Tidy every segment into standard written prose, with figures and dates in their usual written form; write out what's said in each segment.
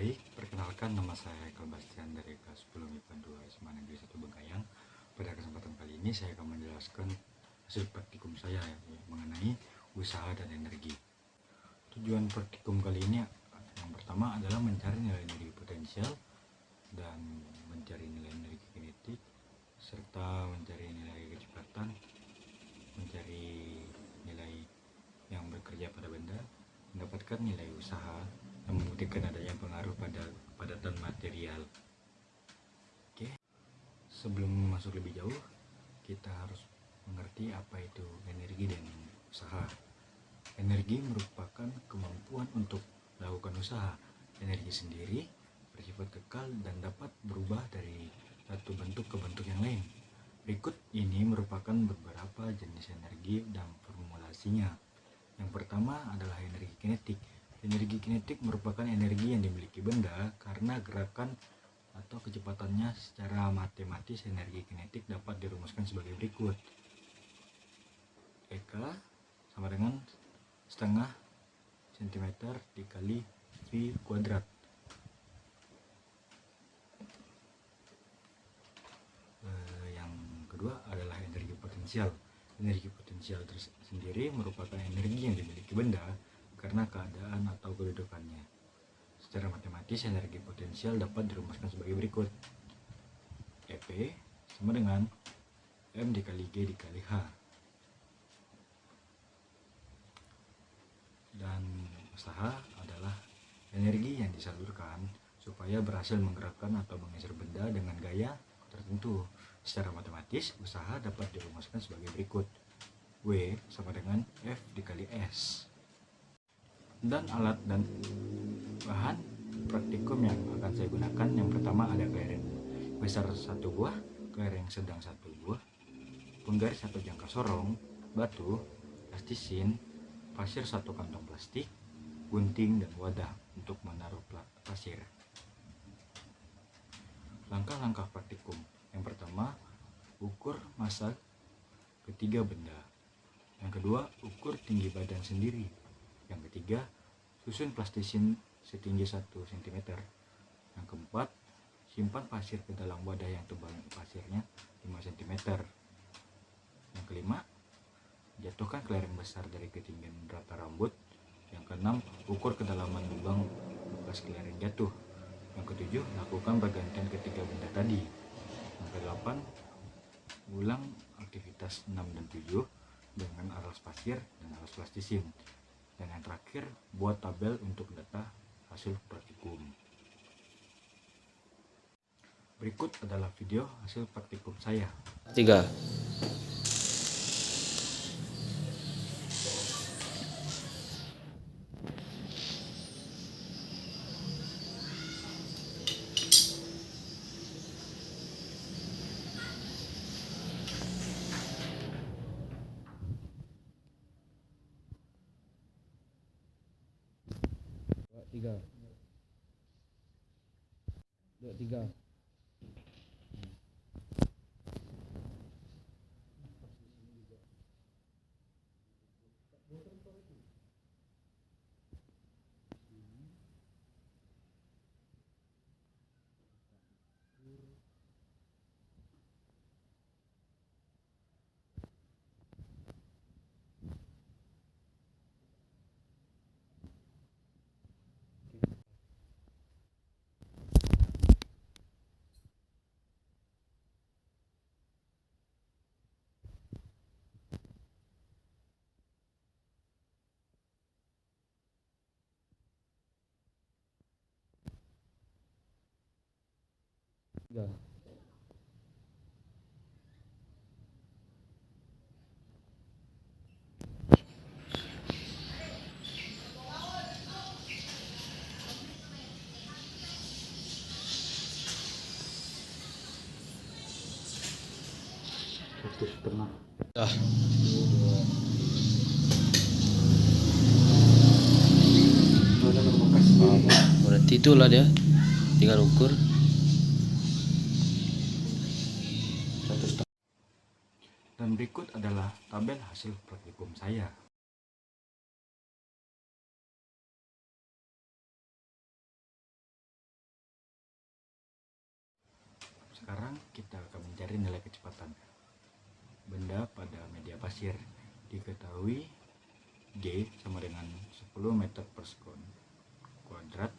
Baik, perkenalkan nama saya Haikal Bastian dari kelas 10 MIPA 2 SMA Negeri 1 Bengkayang. Pada kesempatan kali ini saya akan menjelaskan hasil praktikum saya mengenai usaha dan energi. Tujuan praktikum kali ini yang pertama adalah mencari nilai energi potensial dan mencari nilai energi kinetik, serta mencari nilai kecepatan, mencari nilai yang bekerja pada benda, mendapatkan nilai usaha yang membuktikan adanya pengaruh pada kepadatan material. Oke, sebelum masuk lebih jauh, kita harus mengerti apa itu energi dan usaha. Energi merupakan kemampuan untuk melakukan usaha. Energi sendiri bersifat kekal dan dapat berubah dari satu bentuk ke bentuk yang lain. Berikut ini merupakan beberapa jenis energi dan formulasinya. Yang pertama adalah energi kinetik. Energi kinetik merupakan energi yang dimiliki benda karena gerakan atau kecepatannya. Secara matematis, energi kinetik dapat dirumuskan sebagai berikut. EK sama dengan setengah cm dikali V kuadrat. Yang kedua adalah energi potensial. Energi potensial sendiri merupakan energi yang dimiliki benda karena keadaan atau kedudukannya. Secara matematis, energi potensial dapat dirumuskan sebagai berikut. EP sama dengan M dikali G dikali H. Dan usaha adalah energi yang disalurkan supaya berhasil menggerakkan atau menggeser benda dengan gaya tertentu. Secara matematis, usaha dapat dirumuskan sebagai berikut. W sama dengan F dikali S. Dan alat dan bahan praktikum yang akan saya gunakan, yang pertama ada kelereng besar 1 buah, kelereng sedang 1 buah, penggaris atau jangkar sorong, batu, plastisin, pasir 1 kantong plastik, gunting, dan wadah untuk menaruh pasir. Langkah-langkah praktikum. Yang pertama, ukur massa ketiga benda. Yang kedua, ukur tinggi badan sendiri. Yang ketiga, susun plastisin setinggi 1 cm. Yang keempat, simpan pasir ke dalam wadah yang tebal pasirnya 5 cm. Yang kelima, jatuhkan kelereng besar dari ketinggian rata rambut. Yang keenam, ukur kedalaman lubang bekas kelereng jatuh. Yang ketujuh, lakukan pergantian ketiga benda tadi. Yang kedelapan, ulang aktivitas 6 dan 7 dengan alas pasir dan alas plastisin. Dan yang terakhir, buat tabel untuk data hasil praktikum. Berikut adalah video hasil praktikum saya. 3. Tiga. 3. Ya. Satu setengah. Berarti itulah dia. Tinggal ukur. Dan berikut adalah tabel hasil praktikum saya. sekarang kita akan mencari nilai kecepatan benda pada media pasir. Diketahui G sama dengan 10 meter per sekon kuadrat,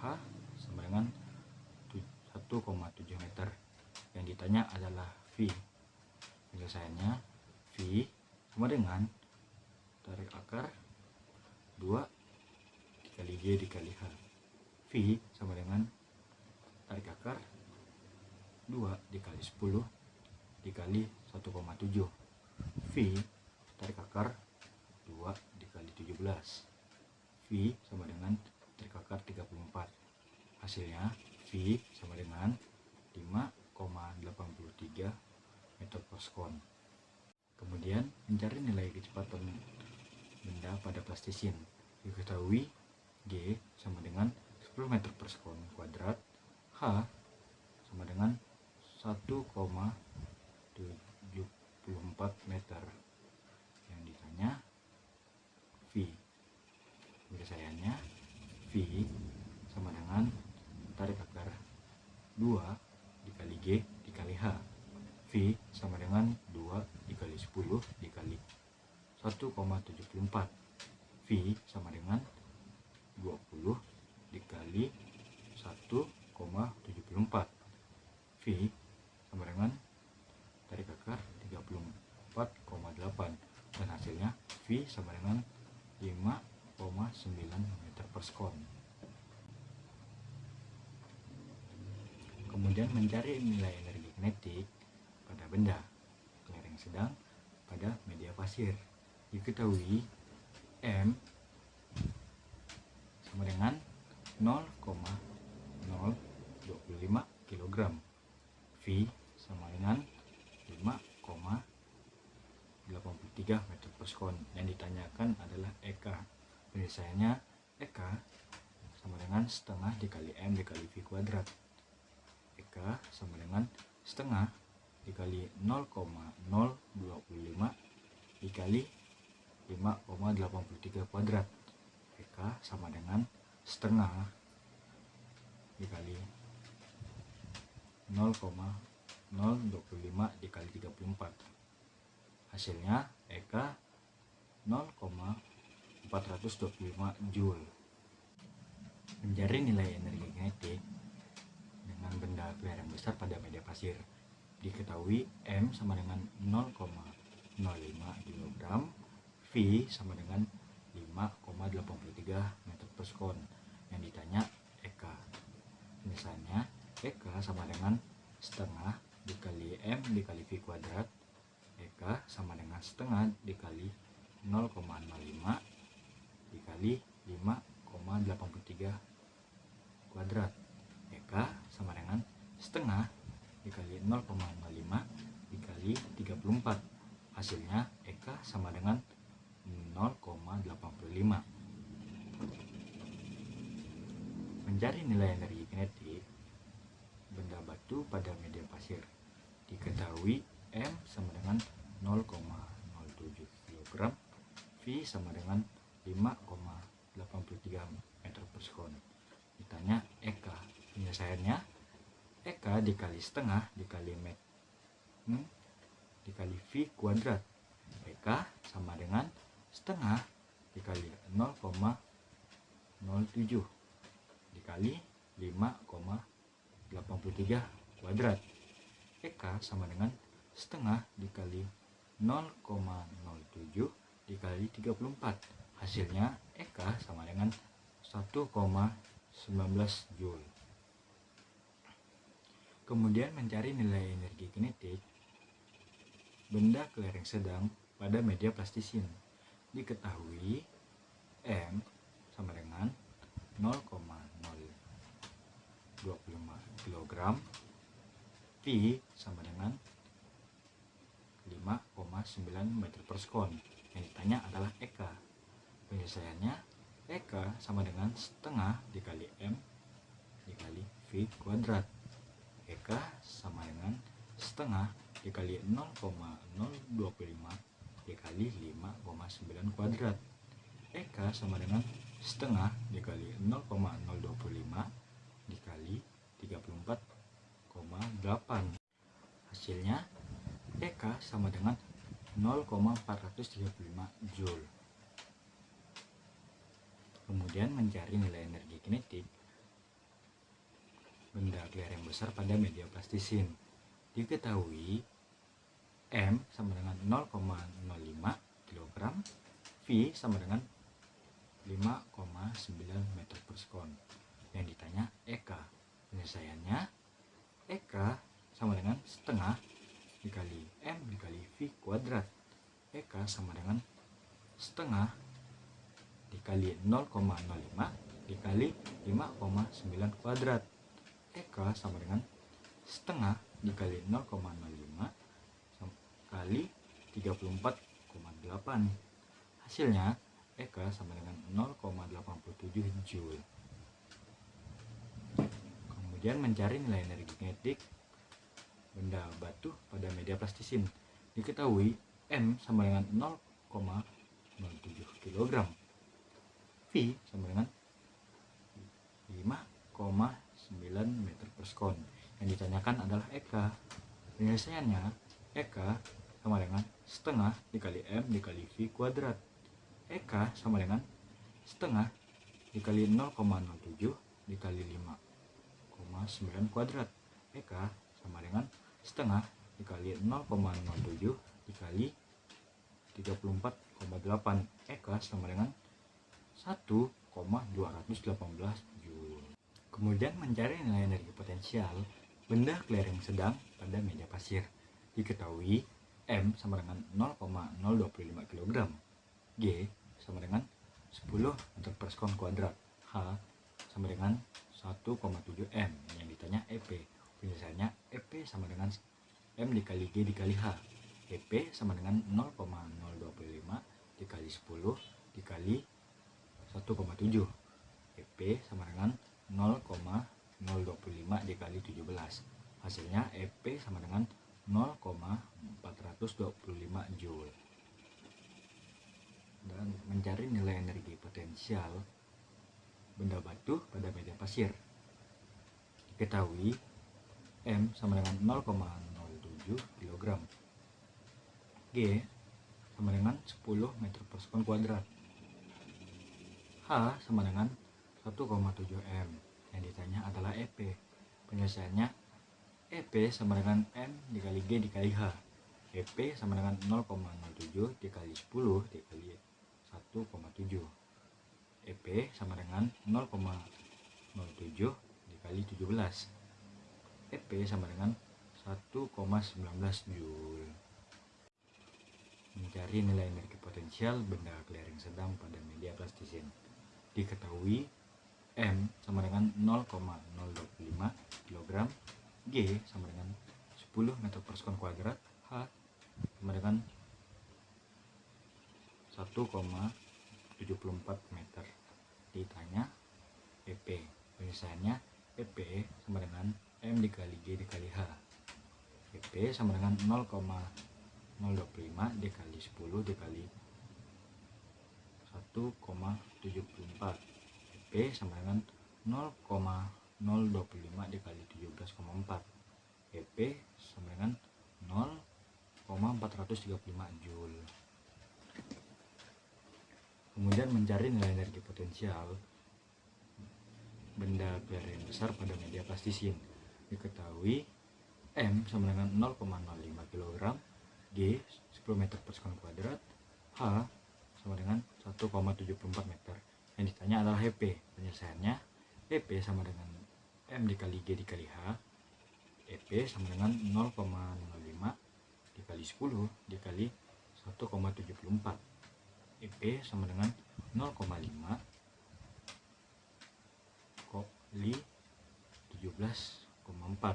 H sama dengan 1,7 meter. Yang ditanya adalah V. Penyelesaiannya V sama dengan tarik akar 2 dikali G dikali H. V sama dengan tarik akar 2 dikali 10 dikali 1,7. V tarik akar 2 dikali 17. V sama dengan tarik akar 34. Hasilnya V sama dengan 5,83 meter per sekon. Kemudian mencari nilai kecepatan benda pada plastisin. Diketahui G sama dengan 10 meter per sekon kuadrat, H sama dengan 1,74 meter. Yang ditanya V. Penyelesaiannya V sama dengan tarik akar 2 dikali G dikali H. V sama dengan 2 dikali 10 dikali 1,74. V sama dengan 20 dikali 1,74. V sama dengan tarik akar 34,8 dan hasilnya V sama dengan 5,9 meter per sekon. Kemudian mencari nilai energi kinetik pada benda kelereng sedang pada media pasir. Diketahui M sama dengan 0,025 kg, V sama dengan 5,83 meter per sekon. Yang ditanyakan adalah EK. Penyelesaiannya EK sama dengan setengah dikali M dikali V kuadrat. EK sama dengan setengah dikali 0,025 dikali 5,83 kuadrat. EK sama dengan setengah dikali 0,025 dikali 34. Hasilnya EK 0,425 Joule. Mencari nilai energi kinetik dengan benda kelereng besar pada media pasir. Diketahui M sama dengan 0,05 kg, V sama dengan 5,83 meter per sekon. Yang ditanya EK. Misalnya EK sama dengan setengah dikali M dikali V kuadrat. EK sama dengan setengah dikali 0,05 dikali 5,83 kuadrat. EK sama dengan setengah dikali 0,05 dikali 34. Hasilnya EK sama dengan 0,85. Mencari nilai energi kinetik benda batu pada media pasir. Diketahui M sama dengan 0,07 kg, V sama dengan 5,83 meter per sekon. Ditanya EK. Penyelesaiannya EK dikali setengah dikali dikali V kuadrat. EK sama dengan setengah dikali 0,07 dikali 5,83 kuadrat. EK sama dengan setengah dikali 0,07 dikali 34. Hasilnya EK sama dengan 1,19 Joule. Kemudian mencari nilai energi kinetik benda kelereng sedang pada media plastisin. Diketahui M sama dengan 0,025 kg, V sama dengan 5,9 meter per sekon. Yang ditanya adalah EK. Penyelesaiannya EK sama dengan setengah dikali M dikali V kuadrat. EK sama dengan setengah dikali 0,025 dikali 5,9 kuadrat. EK sama dengan setengah dikali 0,025 dikali 34,8 EK sama dengan 0,435 Joule. Kemudian mencari nilai energi kinetik benda kelereng besar pada media plastisin. Diketahui M sama dengan 0,05 kg, V sama dengan 5,9 meter per sekon. Yang ditanya EK. Penyelesaiannya EK sama dengan setengah dikali M dikali V kuadrat. EK sama dengan setengah dikali 0,05 dikali 5,9 kuadrat. EK sama dengan setengah dikali 0,05 kali 34,8. Hasilnya EK sama dengan 0,87 Joule. Kemudian mencari nilai energi kinetik benda batu pada media plastisin. Diketahui M sama dengan 0,07 kg, V sama dengan 5,9 meter per sekon. Yang ditanyakan adalah EK. Penyelesaiannya EK sama dengan setengah dikali M dikali V kuadrat. EK sama dengan setengah dikali 0,07 dikali 5,9 kuadrat. EK sama dengan setengah dikali 0,07 dikali 34,8. EK sama dengan 1,218 Joule. Kemudian mencari nilai energi potensial benda kelereng sedang pada media pasir. Diketahui M sama dengan 0,025 kg, G sama dengan 10 meter per sekon kuadrat, H sama dengan 1,7 M. Yang ditanya EP. Penyelesaiannya EP sama dengan M dikali G dikali H. EP sama dengan 0,025 dikali 10 dikali 1,7. EP sama dengan 0,025 dikali 17. Hasilnya EP sama dengan 0,425 Joule. Dan mencari nilai energi potensial benda batu pada media pasir. Diketahui M sama dengan 0,07 kg, G sama dengan 10 meter per sekon kuadrat, H sama dengan 1,7 M. Yang ditanya adalah EP. Penyelesaiannya EP sama dengan M dikali G dikali H. EP sama dengan 0,07 dikali 10 dikali 1,7. EP sama dengan 0,07 dikali 17. EP sama dengan 1,19 Joule. Mencari nilai energi potensial benda kelereng sedang pada media plastisin. Diketahui M sama dengan 0,025 kg, G sama dengan 10 meter per sekon kuadrat, H sama dengan 1,74 meter. Ditanya EP. Penyelesaiannya EP sama dengan M dikali G dikali H. EP sama dengan 0,025 dikali 10 dikali 1,74. EP sama dengan 0,025 dikali 17,4. EP sama dengan 0,435 Joule. Kemudian mencari nilai energi potensial benda kelereng besar pada media plastisin. Diketahui M sama dengan 0,05 kg, G 10 meter per sekon kuadrat, H sama dengan 1,74 meter. Yang ditanya adalah EP. Penyelesaiannya EP sama dengan M dikali G dikali H. EP sama dengan 0,05 dikali 10 dikali 1,74. EP sama dengan 0,5 kali 17,4.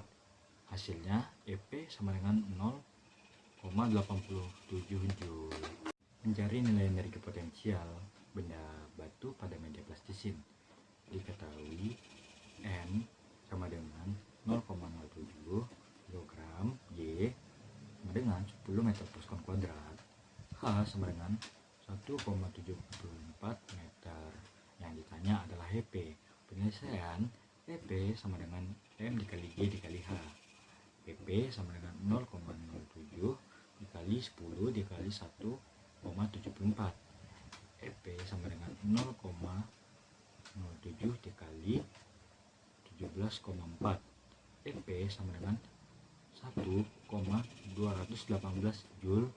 Hasilnya EP sama dengan 0,87 Joule. Mencari nilai energi potensial benda batu pada media plastisin. Diketahui N sama dengan 0,07 kg, G sama dengan 10 meter per sekon kuadrat, H sama dengan 1,74 meter. Yang ditanya adalah EP. Penyelesaian EP sama dengan M dikali G dikali H. EP sama dengan 0,07 dikali 10 dikali 1,74. EP sama dengan 0,07 dikali 17,4. EP sama dengan 1,218 Joule.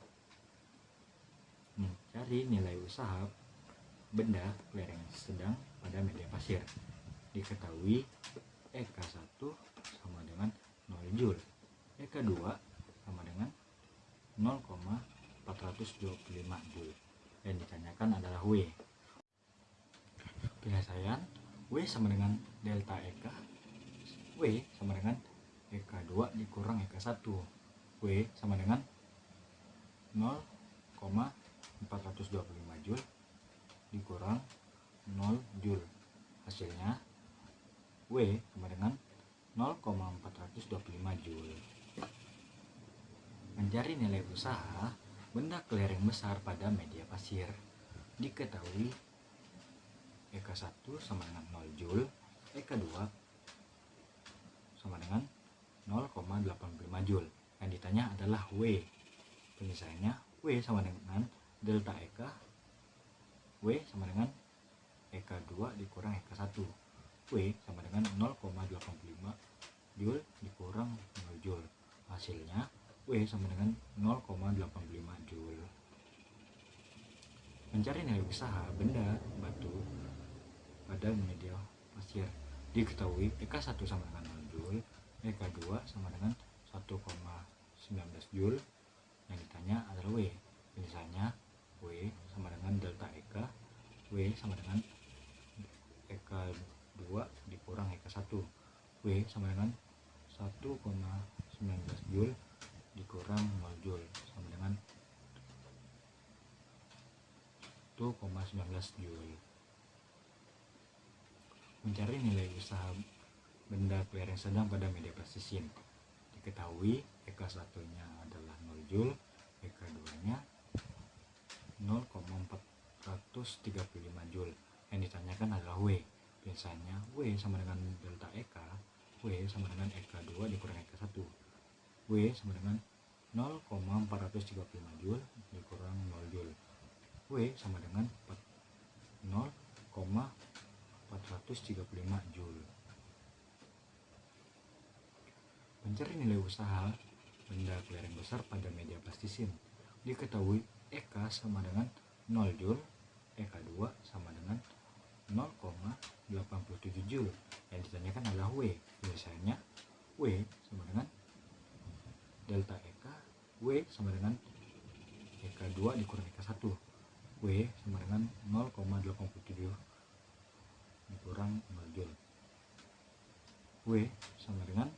Mencari nilai usaha benda kelereng sedang pada media pasir. Diketahui EK1 sama dengan 0 Joule, EK2 sama dengan 0,425 Joule. Yang ditanyakan adalah W. Penyelesaian W sama dengan delta EK. W sama dengan EK2 dikurang EK1. W sama dengan 0,425 Joule dikurang 0 Joule. Hasilnya W sama dengan 0,425 Joule. Mencari nilai usaha benda kelereng besar pada media pasir. Diketahui EK1 sama dengan 0 Joule, EK2 sama dengan 0,85 Joule. Yang ditanya adalah W. Penyelesaiannya W sama dengan delta EK. W sama dengan EK2 dikurang EK1. W sama dengan 0,85 Joule dikurang 0 Joule. Hasilnya W sama dengan 0,85 Joule. Mencari nilai usaha benda batu pada media pasir. Diketahui EK1 sama dengan 0 Joule, EK2 sama dengan 1,19 Joule. Yang ditanya adalah W. Misalnya W sama dengan delta EK. W sama dengan EK2 dikurang EK1. W sama dengan 1,19 Joule dikurang 0 Joule sama dengan 1,19 Joule. Mencari nilai usaha benda kelereng sedang pada media plastisium. Diketahui EK1 nya adalah 0 Joule, EK2 nya 0,435 Joule. Yang ditanyakan adalah W. Biasanya W sama dengan delta EK. W sama dengan EK2 dikurang EK1. W sama dengan 0,435 Joule dikurang 0 Joule. W sama dengan 0,435 Joule. Mencari nilai usaha benda kelereng besar pada media plastisium. Diketahui EK sama dengan 0 Joule, EK2 sama dengan 0,87 Joule. Yang ditanyakan adalah W. Biasanya W sama dengan delta EK. W sama dengan EK2 dikurang EK1. W sama dengan 0,87 dikurang 0 Joule. W sama dengan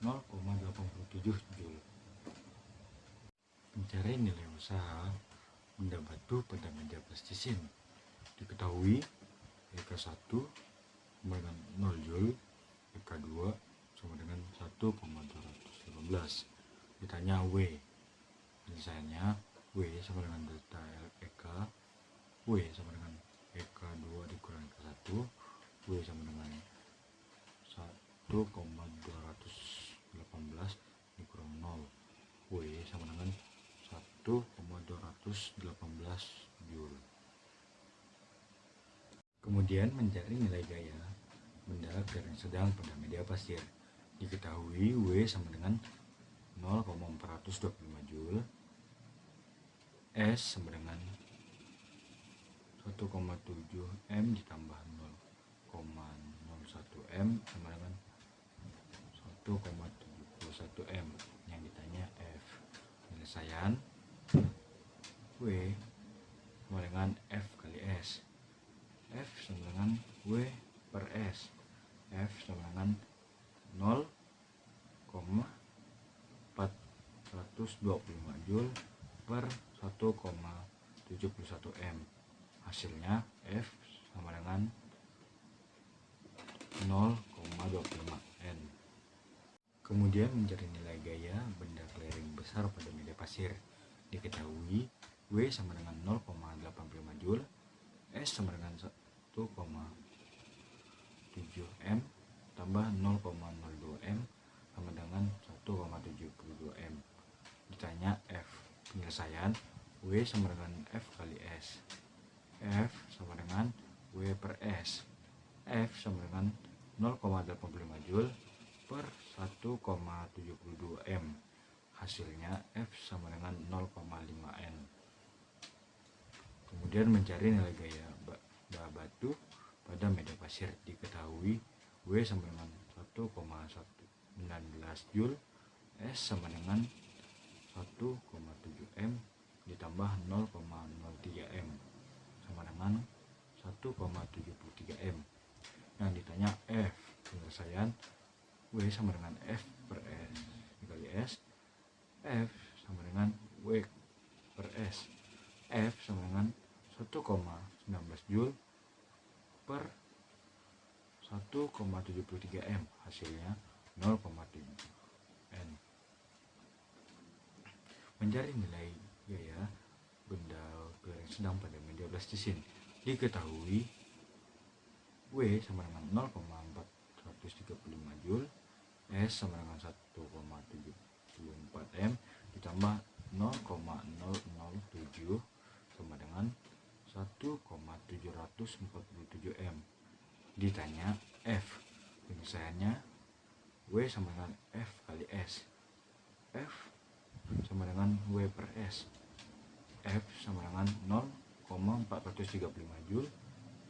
0,87 Joule. Mencari nilai usaha benda batu pada media plastisium. Diketahui EK1 sama dengan 0 Joule, EK2 sama dengan 1,218. Ditanya W. Penyelesaiannya W sama dengan delta EK. W sama dengan EK2 dikurang EK1. W sama dengan 1,218 dikurang 0. W sama dengan 1,218 Joule. Kemudian mencari nilai gaya benda kelereng sedang pada media pasir. Diketahui W sama dengan 0,425 Joule, S sama dengan 1,7 M ditambah 0,01 M sama dengan 1,71 M. Yang ditanya F. Penyelesaian W sama dengan F kali S. F sama dengan W per S. F sama dengan 0,425 Joule per 1,71 M. Hasilnya F sama dengan 0,25 N. Kemudian mencari nilai gaya benda kelereng besar pada media pasir. Diketahui W sama dengan 0,85 Joule, S sama dengan 1,7 M tambah 0,02 M sama dengan 1,72 M. Ditanya F. Penyelesaian W sama dengan F kali S. F sama dengan W per S. F sama dengan 0,85 Joule per 1,72 M. Hasilnya F sama dengan 0,5 N. Kemudian mencari nilai gaya batu pada media pasir. Diketahui W sama dengan 1,19 Joule, S sama dengan 1,7 M ditambah 0,03 M sama dengan 1,73 M. Yang ditanya F. Penyelesaian W sama dengan F per S dikali S. F sama dengan W per S. F sama dengan 1,19 Joule per 1,73 M. Hasilnya 0,7 N. Mencari nilai gaya benda yang sedang pada media plastisin. Diketahui W sama dengan 0,435 Joule, S sama dengan 1,74 M ditambah 0,007 sama dengan 1,747 M. Ditanya F. Penyelesaiannya W sama dengan F kali S. F sama dengan W per S. F sama dengan 0,435 Joule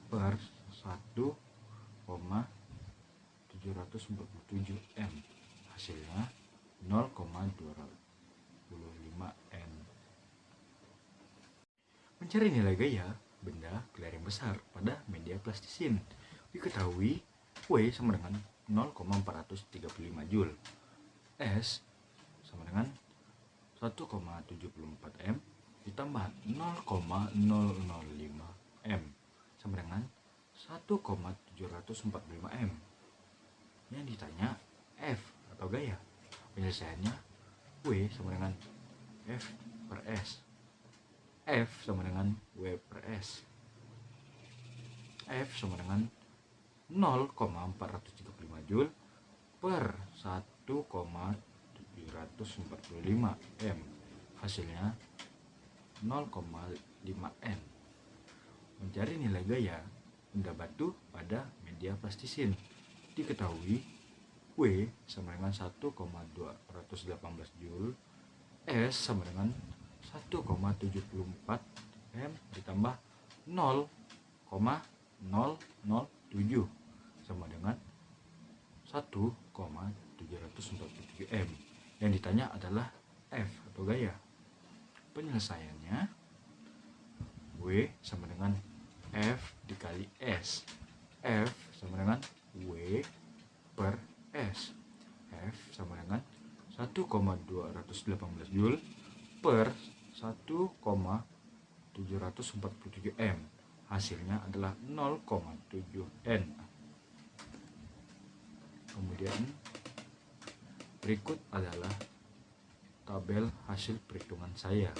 per 1,747 M. Hasilnya 0,255 N. Mencari nilai gaya benda kelereng besar pada media plastisin. Diketahui W sama dengan 0,435 Joule, S sama dengan 1,74 M ditambah 0,005 M sama dengan 1,745 M. Yang ditanya F atau gaya. Penyelesaiannya W sama dengan F per S. F sama dengan W per S. F sama dengan 0,435 Joule per 1,745 M. Hasilnya 0,5 N. Mencari nilai gaya benda batu pada media plastisin. Diketahui W sama dengan 1,218 Joule, S sama dengan 1,74 M ditambah 0,007 sama dengan 1,747 M. Yang ditanya adalah F atau gaya. Penyelesaiannya W sama dengan F dikali S. F sama dengan W per S. F sama dengan 1,218 Joule per 1,747 M. Hasilnya adalah 0,7 N. Kemudian berikut adalah tabel hasil perhitungan saya.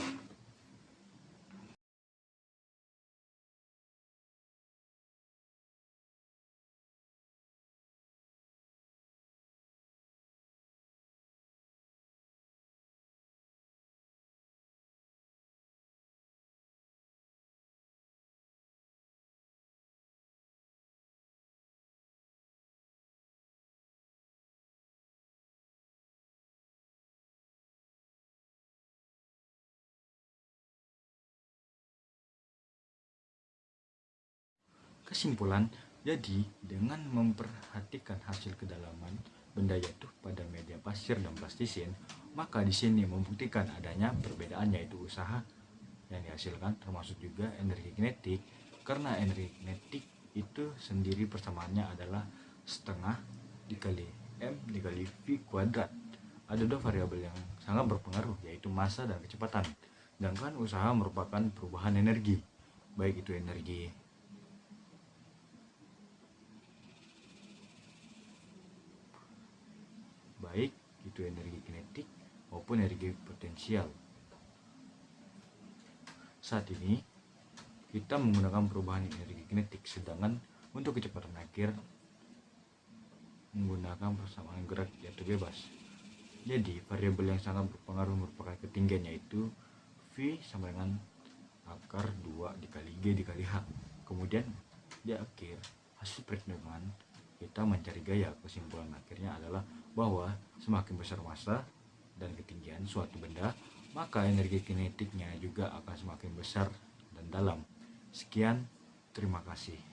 Kesimpulan, jadi dengan memperhatikan hasil kedalaman benda jatuh pada media pasir dan plastisin, maka di sini membuktikan adanya perbedaan yaitu usaha yang dihasilkan termasuk juga energi kinetik, karena energi kinetik itu sendiri persamaannya adalah setengah dikali M dikali V kuadrat. Ada dua variabel yang sangat berpengaruh yaitu massa dan kecepatan, sedangkan usaha merupakan perubahan energi, baik itu energi kinetik maupun energi potensial. Saat ini kita menggunakan perubahan energi kinetik, sedangkan untuk kecepatan akhir menggunakan persamaan gerak jatuh bebas. Jadi variabel yang sangat berpengaruh merupakan ketinggian yaitu V V sama dengan akar 2 dikali G dikali H. Kemudian di akhir hasil perhitungan kita mencari gaya. Kesimpulan akhirnya adalah bahwa semakin besar massa dan ketinggian suatu benda, maka energi kinetiknya juga akan semakin besar dan dalam. Sekian, terima kasih.